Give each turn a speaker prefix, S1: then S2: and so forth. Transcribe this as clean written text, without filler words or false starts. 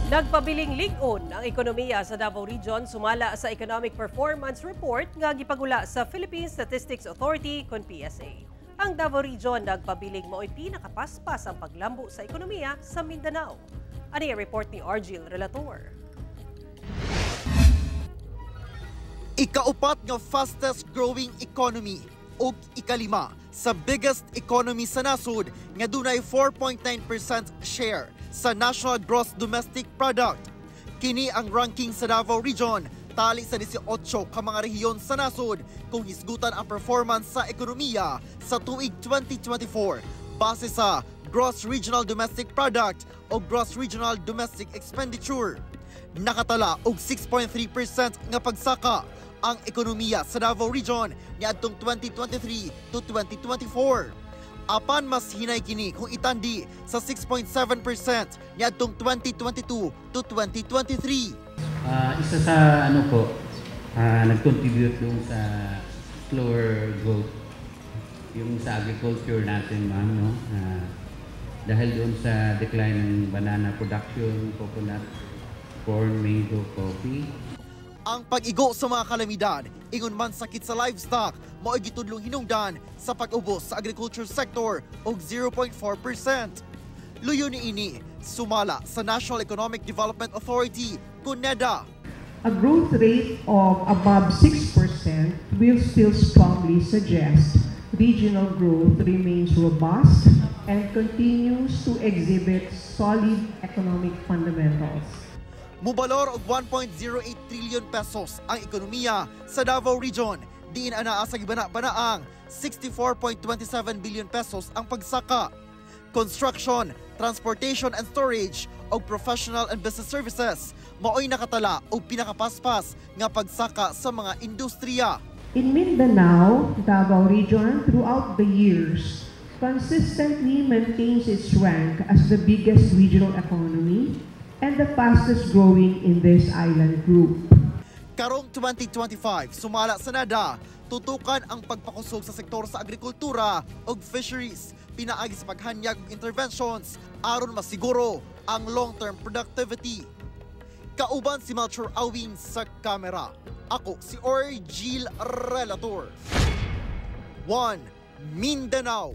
S1: Nagpabiling lig-on ang ekonomiya sa Davao Region sumala sa Economic Performance Report nga gipagula sa Philippine Statistics Authority kon PSA. Ang Davao Region nagpabiling mao'y pinakapaspas ang paglambo sa ekonomiya sa Mindanao. Ani ang report ni Argil Relator.
S2: Ikaupat nga fastest growing economy ug ikalima sa biggest economy sa nasod nga dunay 4.9% share sa National Gross Domestic Product. Kini ang ranking sa Davao Region tali sa 18 ka mga rehiyon sa nasod kung hisgutan ang performance sa ekonomiya sa tuig 2024 base sa Gross Regional Domestic Product o Gross Regional Domestic Expenditure. Nakatala og 6.3% nga pagsaka ang ekonomiya sa Davao Region niadtong 2023 to 2024. Apan mas hinay kini kung itandi sa 6.7% niadtong 2022 to 2023.
S3: Isa sa nag-contribute doon sa slower growth yung sa agriculture natin, ma'am, no? Dahil doon sa decline ng banana production, coconut, corn, mango, coffee.
S2: Ang pag-igo sa mga kalamidad, ingon man sakit sa livestock, mao'y gitudlong hinungdan sa pag-ubos sa agriculture sector og 0.4%. Luyo niini sumala sa National Economic Development Authority, NEDA.
S4: A growth rate of above 6% will still strongly suggest regional growth remains robust and continues to exhibit solid economic fundamentals.
S2: Mubalor og 1.08 trillion pesos ang ekonomiya sa Davao Region. Diin anaa sa gibana-banaang 64.27 billion pesos ang pagsaka. Construction, transportation and storage o professional and business services mao'y nakatala o pinakapaspas nga pagsaka sa mga industriya.
S4: In Mindanao, Davao Region throughout the years consistently maintains its rank as the biggest regional economy and the fastest growing in this island group.
S2: Karong 2025, sumala sa NEDA, tutukan ang pagpakusog sa sektor sa agrikultura o fisheries, pinaagi sa paghanyag ng interventions aron masiguro ang long-term productivity. Kauban si Melchor Awin sa kamera. Ako si Argil Relator. 1 Mindanao.